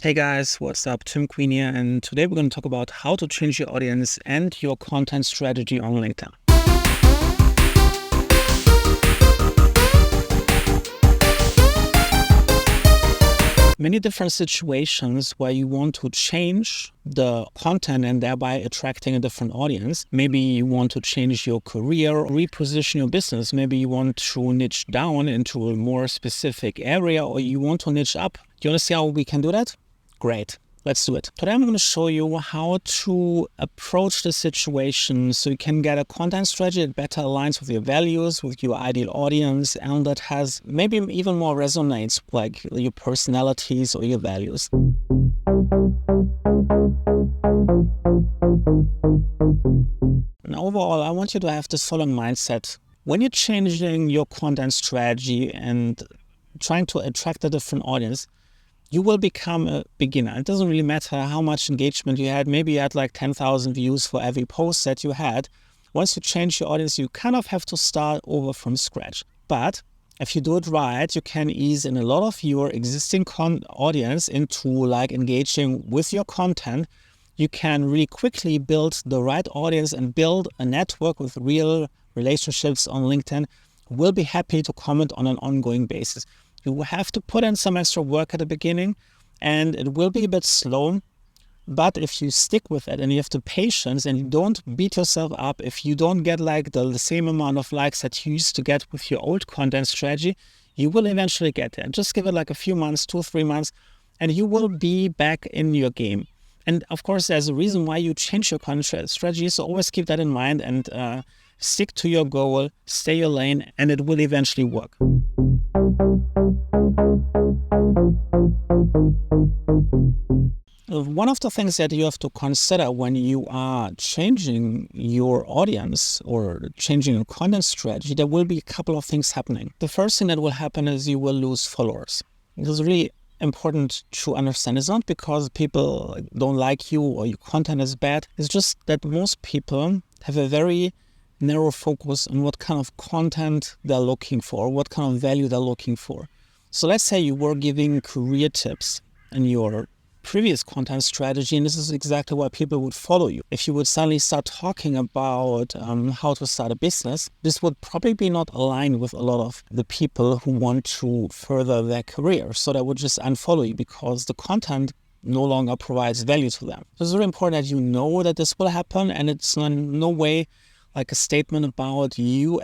Hey guys, what's up? Tim Queen here, and today we're going to talk about how to change your audience and your content strategy on LinkedIn. Many different situations where you want to change the content and thereby attracting a different audience. Maybe you want to change your career, reposition your business. Maybe you want to niche down into a more specific area, or you want to niche up. Do you want to see how we can do that? Great. Let's do it. Today I'm going to show you how to approach the situation so you can get a content strategy that better aligns with your values, with your ideal audience, and that has maybe even more resonates like your personalities or your values. And overall, I want you to have this following mindset. When you're changing your content strategy and trying to attract a different audience, you will become a beginner. It doesn't really matter how much engagement you had. Maybe you had like 10,000 views for every post that you had. Once you change your audience, you kind of have to start over from scratch. But if you do it right, you can ease in a lot of your existing audience into like engaging with your content. You can really quickly build the right audience and build a network with real relationships on LinkedIn who will be happy to comment on an ongoing basis. You will have to put in some extra work at the beginning, and it will be a bit slow. But if you stick with it and you have the patience and you don't beat yourself up, if you don't get like the same amount of likes that you used to get with your old content strategy, you will eventually get there. Just give it like a few months, 2-3 months, and you will be back in your game. And of course, there's a reason why you change your content strategy. So always keep that in mind and stick to your goal, stay your lane, and it will eventually work. One of the things that you have to consider when you are changing your audience or changing your content strategy, there will be a couple of things happening. The first thing that will happen is you will lose followers. It is really important to understand. It's not because people don't like you or your content is bad. It's just that most people have a very narrow focus on what kind of content they're looking for, what kind of value they're looking for. So let's say you were giving career tips in your previous content strategy, and this is exactly why people would follow you. If you would suddenly start talking about how to start a business, this would probably be not aligned with a lot of the people who want to further their career. So they would just unfollow you because the content no longer provides value to them. So it's very important that you know that this will happen, and it's in no way like a statement about you,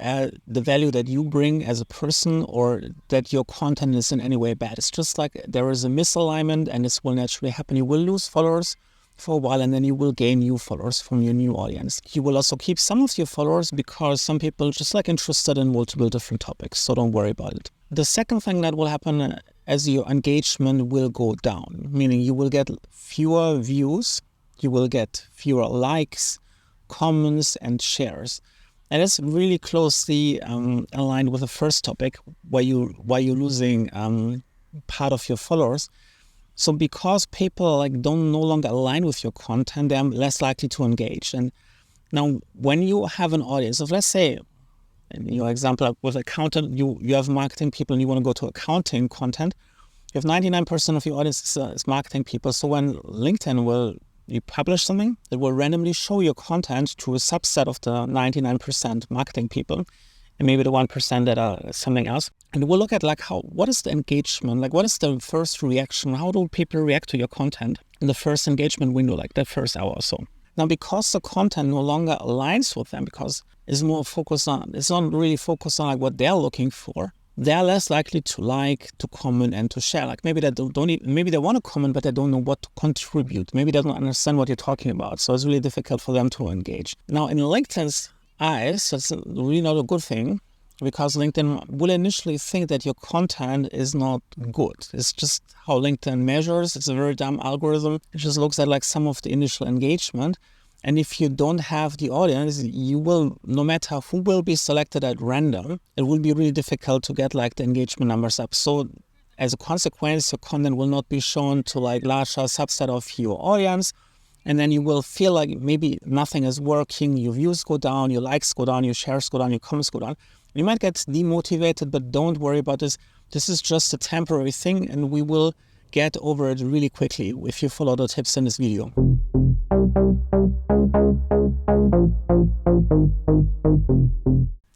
the value that you bring as a person, or that your content is in any way bad. It's just like there is a misalignment, and this will naturally happen. You will lose followers for a while, and then you will gain new followers from your new audience. You will also keep some of your followers because some people just like interested in multiple different topics, so don't worry about it. The second thing that will happen as your engagement will go down, meaning you will get fewer views, you will get fewer likes, comments and shares, and it's really closely aligned with the first topic why you're losing part of your followers. So because people like don't no longer align with your content, they're less likely to engage. And now when you have an audience of, let's say in your example with accountant, you have marketing people and you want to go to accounting content, you have 99% of your audience is marketing people. So when LinkedIn you publish something, it will randomly show your content to a subset of the 99% marketing people and maybe the 1% that are something else. And we'll look at like what is the engagement, like what is the first reaction, how do people react to your content in the first engagement window, like that first hour or so. Now, because the content no longer aligns with them, because it's not really focused on like what they're looking for, they're less likely to like, to comment, and to share. Like maybe maybe they want to comment, but they don't know what to contribute. Maybe they don't understand what you're talking about. So it's really difficult for them to engage. Now, in LinkedIn's eyes, that's really not a good thing, because LinkedIn will initially think that your content is not good. It's just how LinkedIn measures. It's a very dumb algorithm. It just looks at like some of the initial engagement. And if you don't have the audience, you will, no matter who will be selected at random, it will be really difficult to get like the engagement numbers up. So as a consequence, your content will not be shown to like larger subset of your audience. And then you will feel like maybe nothing is working. Your views go down, your likes go down, your shares go down, your comments go down. You might get demotivated, but don't worry about this. This is just a temporary thing, and we will get over it really quickly if you follow the tips in this video.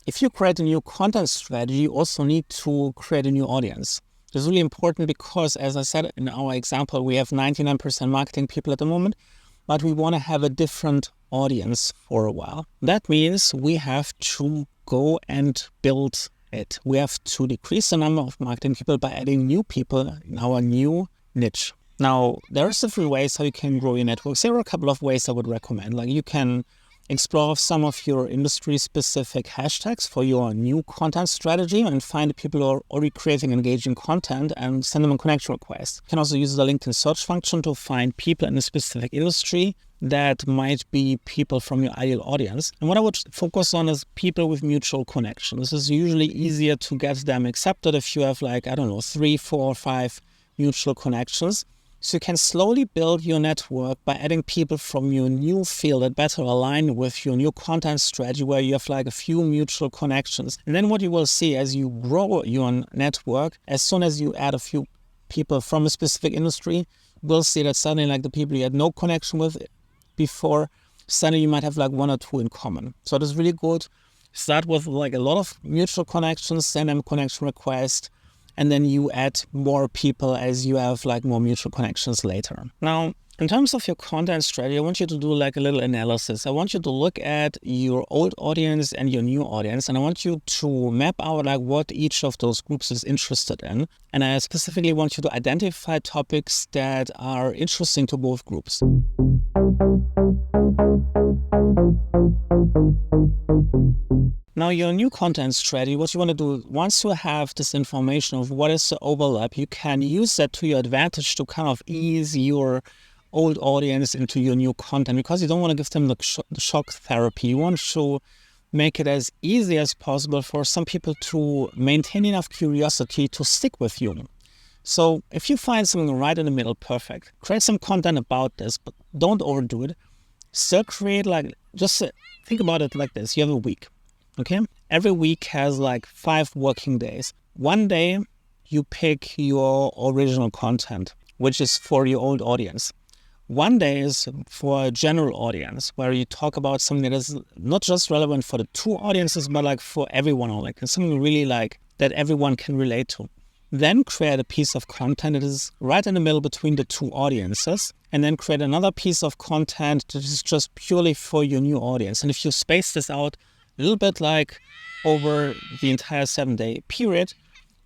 If you create a new content strategy, you also need to create a new audience. This is really important because, as I said in our example, we have 99% marketing people at the moment, but we want to have a different audience for a while. That means we have to go and build it. We have to decrease the number of marketing people by adding new people in our new niche. Now, there are different ways how you can grow your networks. There are a couple of ways I would recommend. Like, you can explore some of your industry-specific hashtags for your new content strategy and find people who are already creating engaging content and send them a connection request. You can also use the LinkedIn search function to find people in a specific industry that might be people from your ideal audience. And what I would focus on is people with mutual connections. This is usually easier to get them accepted if you have 3, 4, 5 mutual connections. So you can slowly build your network by adding people from your new field that better align with your new content strategy, where you have a few mutual connections. And then what you will see as you grow your network, as soon as you add a few people from a specific industry, you will see that suddenly the people you had no connection with before, suddenly you might have 1 or 2 in common. So it is really good. Start with a lot of mutual connections, send them connection request, and then you add more people as you have more mutual connections later. Now, in terms of your content strategy, I want you to do a little analysis. I want you to look at your old audience and your new audience, and I want you to map out what each of those groups is interested in. And I specifically want you to identify topics that are interesting to both groups. Now, your new content strategy, what you want to do, once you have this information of what is the overlap, you can use that to your advantage to kind of ease your old audience into your new content, because you don't want to give them the shock therapy. You want to make it as easy as possible for some people to maintain enough curiosity to stick with you. So if you find something right in the middle, perfect. Create some content about this, but don't overdo it. Still create just think about it like this. You have a week. Okay, every week has 5 working days. One day you pick your original content, which is for your old audience. One day is for a general audience, where you talk about something that is not just relevant for the 2 audiences, but for everyone, something really that everyone can relate to. Then create a piece of content that is right in the middle between the 2 audiences, and then create another piece of content that is just purely for your new audience. And if you space this out a little bit over the entire 7-day period,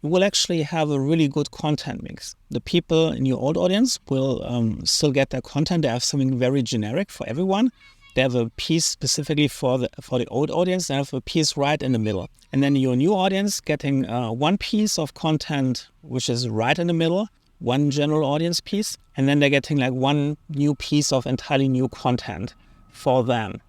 you will actually have a really good content mix. The people in your old audience will still get their content. They have something very generic for everyone. They have a piece specifically for the old audience. They have a piece right in the middle. And then your new audience getting one piece of content which is right in the middle, one general audience piece, and then they're getting one new piece of entirely new content for them.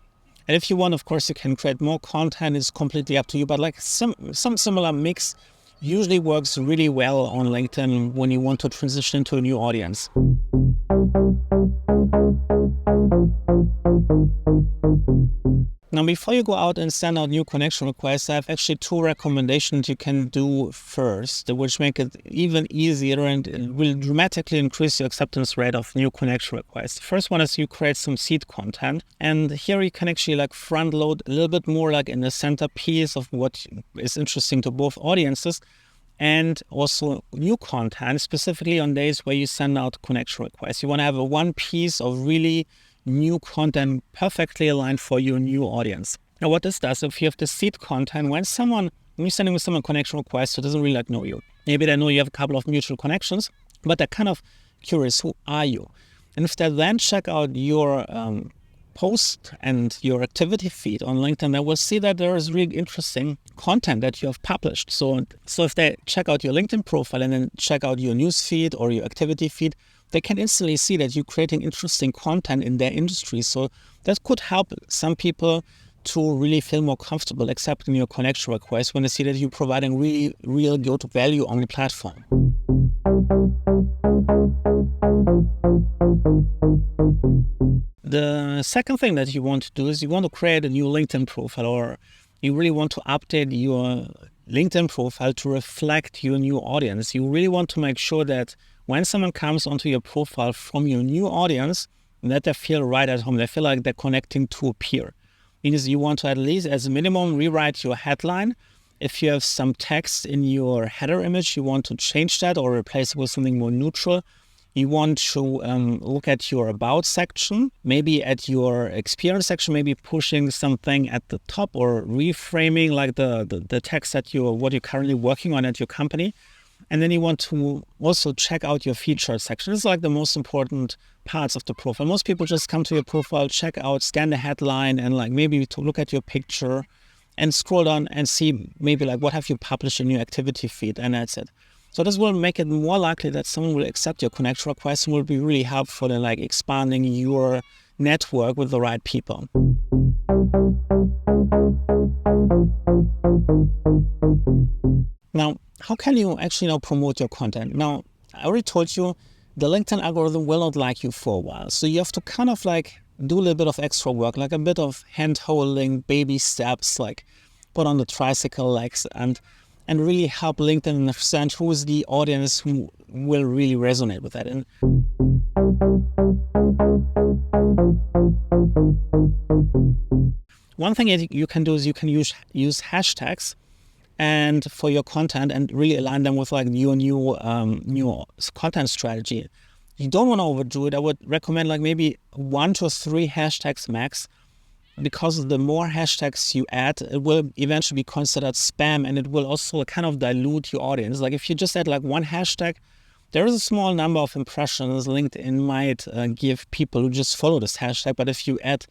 And if you want, of course, you can create more content. It's completely up to you. But some similar mix usually works really well on LinkedIn when you want to transition to a new audience. Now, before you go out and send out new connection requests, I have actually 2 recommendations you can do first, which make it even easier and will dramatically increase your acceptance rate of new connection requests. The first one is you create some seed content, and here you can actually front load a little bit more in the centerpiece of what is interesting to both audiences, and also new content, specifically on days where you send out connection requests. You want to have one piece of really new content perfectly aligned for your new audience. Now, what this does, if you have the seed content, when you're sending with someone a connection request who doesn't really know you, maybe they know you have a couple of mutual connections, but they're kind of curious, who are you? And if they then check out your post and your activity feed on LinkedIn, they will see that there is really interesting content that you have published. So if they check out your LinkedIn profile and then check out your newsfeed or your activity feed, they can instantly see that you're creating interesting content in their industry. So that could help some people to really feel more comfortable accepting your connection request when they see that you're providing really, real good value on the platform. The second thing that you want to do is you want to create a new LinkedIn profile, or you really want to update your LinkedIn profile to reflect your new audience. You really want to make sure that when someone comes onto your profile from your new audience, that they feel right at home. They feel like they're connecting to a peer. Means you want to at least, as a minimum, rewrite your headline. If you have some text in your header image, you want to change that or replace it with something more neutral. You want to look at your about section, maybe at your experience section, maybe pushing something at the top or reframing like the text that what you're currently working on at your company. And then you want to also check out your feature section. This is like the most important parts of the profile. Most people just come to your profile, check out, scan the headline, and like maybe to look at your picture and scroll down and see maybe like what have you published in your activity feed, and that's it. So this will make it more likely that someone will accept your connection request and will be really helpful in like expanding your network with the right people. Now, how can you actually promote your content? Now, I already told you the LinkedIn algorithm will not like you for a while. So you have to kind of like do a little bit of extra work, like a bit of hand-holding, baby steps, like put on the tricycle legs and really help LinkedIn understand who is the audience who will really resonate with that. And one thing you can do is you can use hashtags and for your content and really align them with like your new content strategy. You don't want to overdo it. I would recommend like maybe 1 to 3 hashtags max, because the more hashtags you add, it will eventually be considered spam, and it will also kind of dilute your audience. Like if you just add like 1 hashtag, there is a small number of impressions LinkedIn might give people who just follow this hashtag. But if you add,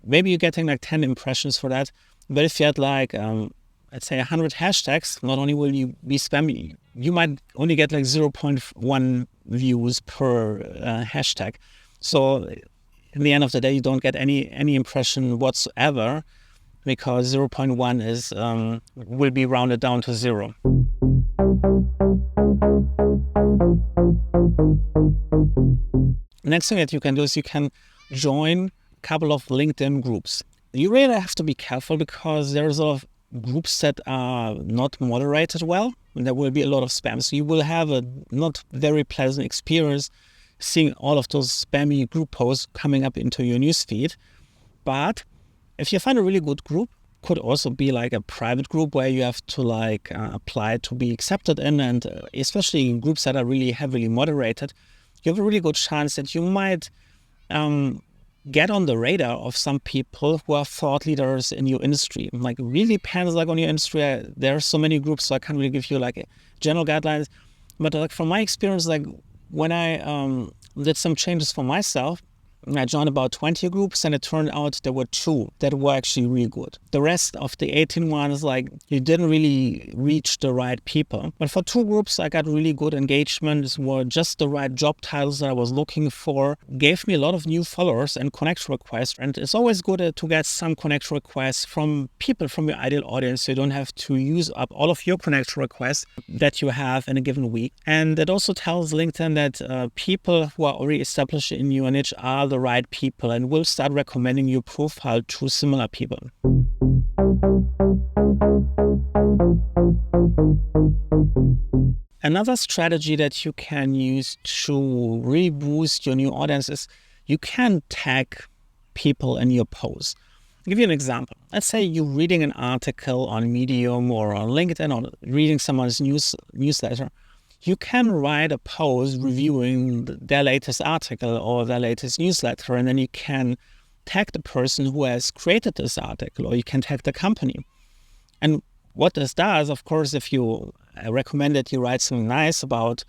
maybe you're getting like 10 impressions for that. But if you add like, let's say 100 hashtags, not only will you be spammy, you might only get like 0.1 views per hashtag. So in the end of the day, you don't get any impression whatsoever, because 0.1 is will be rounded down to 0. Next thing that you can do is you can join a couple of LinkedIn groups. You really have to be careful, because there's a lot of groups that are not moderated well, and there will be a lot of spam. So you will have a not very pleasant experience seeing all of those spammy group posts coming up into your newsfeed. But if you find a really good group, could also be like a private group where you have to like apply to be accepted in, and especially in groups that are really heavily moderated, you have a really good chance that you might get on the radar of some people who are thought leaders in your industry. Like, it really depends like on your industry. There are so many groups, so I can't really give you like a general guidelines. But like from my experience, like when I did some changes for myself, I joined about 20 groups, and it turned out there were 2 that were actually really good. The rest of the 18 ones, like, you didn't really reach the right people. But for 2 groups, I got really good engagement. Were just the right job titles that I was looking for. Gave me a lot of new followers and connection requests. And it's always good to get some connection requests from people from your ideal audience, so you don't have to use up all of your connection requests that you have in a given week. And it also tells LinkedIn that people who are already established in your niche are the right people and will start recommending your profile to similar people. Another strategy that you can use to really boost your new audience is you can tag people in your posts. I'll give you an example. Let's say you're reading an article on Medium or on LinkedIn, or reading someone's newsletter. You can write a post reviewing their latest article or their latest newsletter, and then you can tag the person who has created this article, or you can tag the company. And what this does, of course, if you recommend that you write something nice about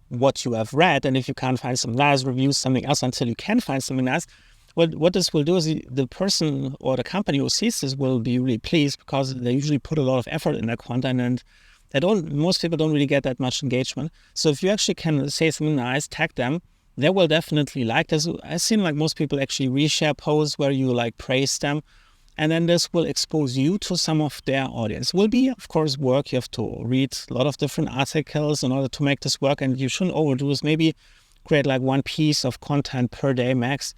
what you have read, and if you can't find some nice reviews, something else until you can find something nice, what this will do is the person or the company who sees this will be really pleased, because they usually put a lot of effort in their content, and most people don't really get that much engagement. So if you actually can say something nice, tag them, they will definitely like this. I've seen like most people actually reshare posts where you like praise them, and then this will expose you to some of their audience. Will be, of course, work. You have to read a lot of different articles in order to make this work, and you shouldn't overdo this. Maybe create like 1 piece of content per day max,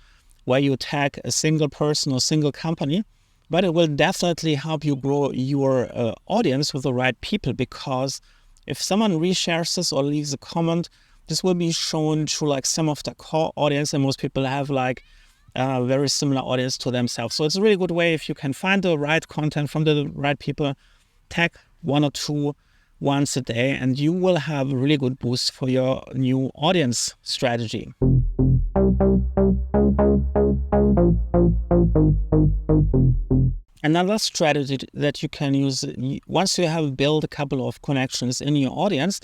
where you tag a single person or single company. But it will definitely help you grow your audience with the right people, because if someone reshares this or leaves a comment, this will be shown to like some of the core audience, and most people have like a very similar audience to themselves. So it's a really good way if you can find the right content from the right people, tag 1 or 2 once a day, and you will have a really good boost for your new audience strategy. Another strategy that you can use once you have built a couple of connections in your audience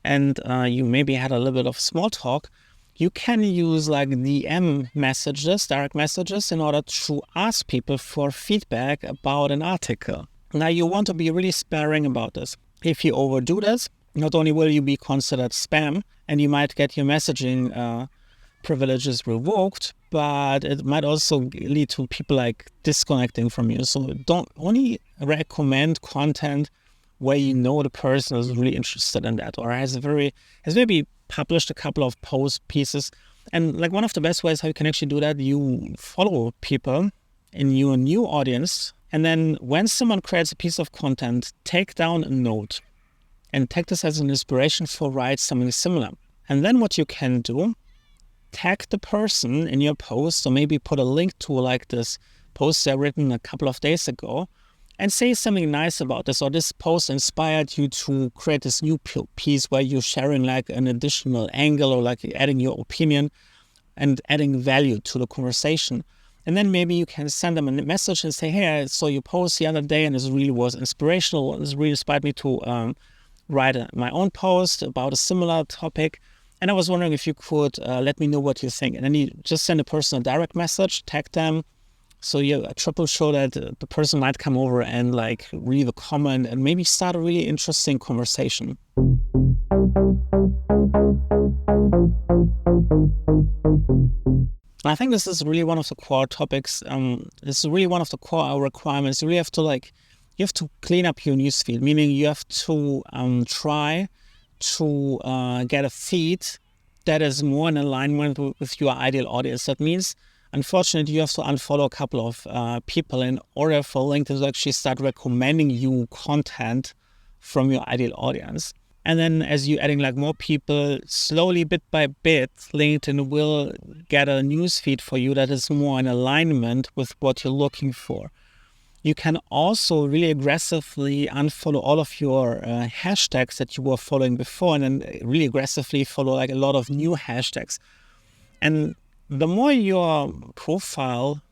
and you maybe had a little bit of small talk, you can use like DM messages, direct messages, in order to ask people for feedback about an article. Now, you want to be really sparing about this. If you overdo this, not only will you be considered spam and you might get your messaging privileges revoked, but it might also lead to people like disconnecting from you. So don't only recommend content where you know the person is really interested in that, or has maybe published a couple of post pieces. And like one of the best ways how you can actually do that, you follow people in your new audience, and then when someone creates a piece of content, take down a note and take this as an inspiration for write something similar. And then what you can do, tag the person in your post, or maybe put a link to like this post they written a couple of days ago, and say something nice about this, or this post inspired you to create this new piece where you're sharing like an additional angle, or like adding your opinion and adding value to the conversation. And then maybe you can send them a message and say, hey, I saw your post the other day and this really was inspirational. This really inspired me to write my own post about a similar topic. And I was wondering if you could let me know what you think. And then you just send a person a direct message, tag them. So you triple show that the person might come over and like read the comment and maybe start a really interesting conversation. I think this is really one of the core topics. This is really one of the core requirements. You really have to clean up your newsfeed, meaning you have to try to get a feed that is more in alignment with your ideal audience. That means, unfortunately, you have to unfollow a couple of people in order for LinkedIn to actually start recommending you content from your ideal audience. And then as you're adding like more people, slowly, bit by bit, LinkedIn will get a newsfeed for you that is more in alignment with what you're looking for. You can also really aggressively unfollow all of your hashtags that you were following before, and then really aggressively follow like a lot of new hashtags. And the more your profile,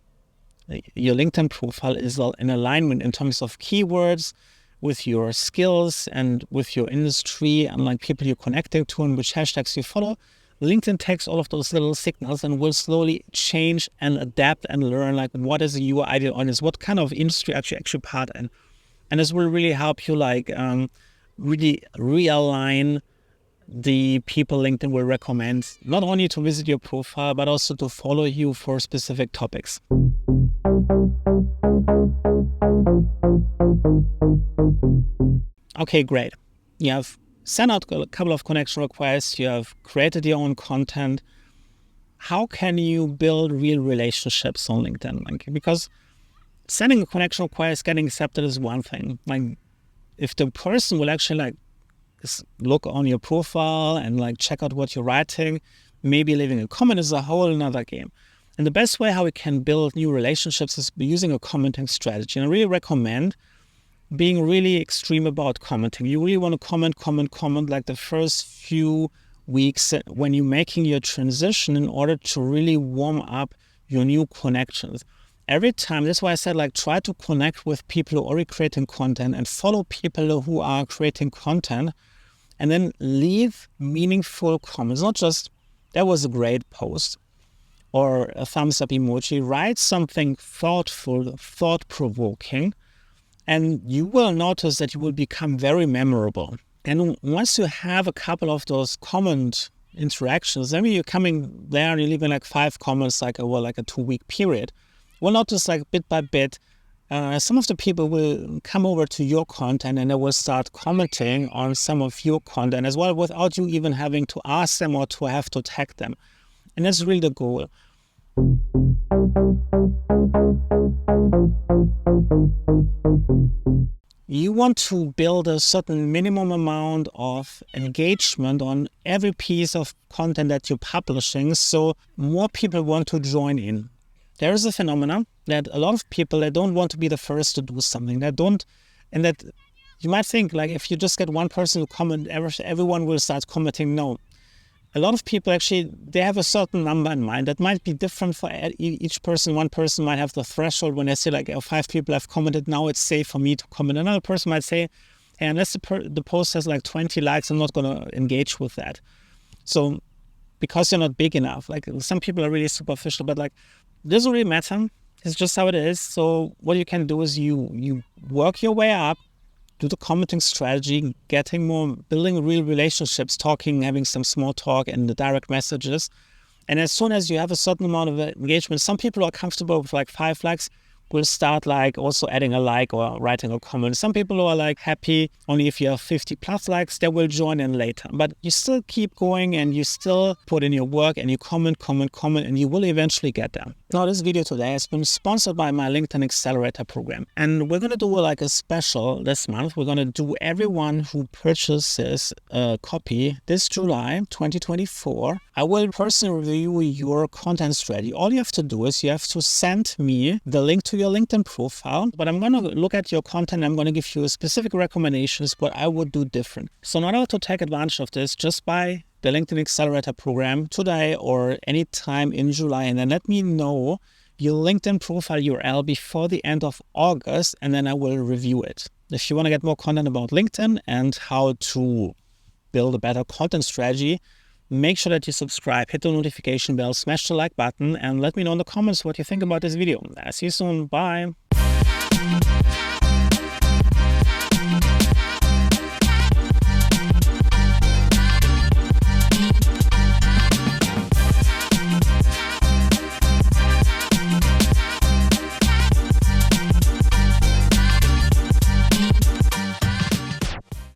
your LinkedIn profile is in alignment in terms of keywords, with your skills and with your industry and like people you're connecting to and which hashtags you follow, LinkedIn takes all of those little signals and will slowly change and adapt and learn like what is your ideal audience, what kind of industry are you actually part in. And this will really help you like really realign the people LinkedIn will recommend, not only to visit your profile, but also to follow you for specific topics. Okay, great. You have sent out a couple of connection requests. You have created your own content. How can you build real relationships on LinkedIn? Because sending a connection request, getting accepted is one thing. Like, if the person will actually like look on your profile and like check out what you're writing, maybe leaving a comment is a whole another game. And the best way how we can build new relationships is using a commenting strategy. And I really recommend being really extreme about commenting. You really want to comment like the first few weeks when you're making your transition in order to really warm up your new connections. Every time, that's why I said like try to connect with people who are already creating content and follow people who are creating content, and then leave meaningful comments. Not just, that was a great post, or a thumbs up emoji. Write something thoughtful, thought-provoking, and you will notice that you will become very memorable. And once you have a couple of those comment interactions, maybe you're coming there and you're leaving like 5 comments like over like a 2-week period. We'll notice like bit by bit, some of the people will come over to your content and they will start commenting on some of your content as well, without you even having to ask them or to have to tag them. And that's really the goal. You want to build a certain minimum amount of engagement on every piece of content that you're publishing, so more people want to join in. There is a phenomenon that a lot of people, they don't want to be the first to do something. And that you might think, like, if you just get one person to comment, everyone will start commenting. No. A lot of people actually, they have a certain number in mind that might be different for each person. One person might have the threshold when they say, like, oh, 5 people have commented, now it's safe for me to comment. Another person might say, hey, unless the post has like 20 likes, I'm not going to engage with that. So because you're not big enough, like, some people are really superficial, but like, doesn't really matter. It's just how it is. So what you can do is you work your way up, do the commenting strategy, building real relationships, talking, having some small talk and the direct messages. And as soon as you have a certain amount of engagement, some people are comfortable with like 5 likes, will start like also adding a like or writing a comment. Some people who are like happy only if you have 50 plus likes, they will join in later. But you still keep going and you still put in your work and you comment, and you will eventually get there. Now, this video today has been sponsored by my LinkedIn Accelerator program. And we're going to do like a special this month. We're going to do everyone who purchases a copy this July 2024. I will personally review your content strategy. All you have to do is you have to send me the link to your LinkedIn profile, but I'm going to look at your content. I'm going to give you specific recommendations what I would do different. So in order to take advantage of this, just buy the LinkedIn Accelerator program today or anytime in July, and then let me know your LinkedIn profile URL before the end of August, and then I will review it. If you want to get more content about LinkedIn and how to build a better content strategy, make sure that you subscribe, hit the notification bell, smash the like button, and let me know in the comments what you think about this video. See you soon. Bye.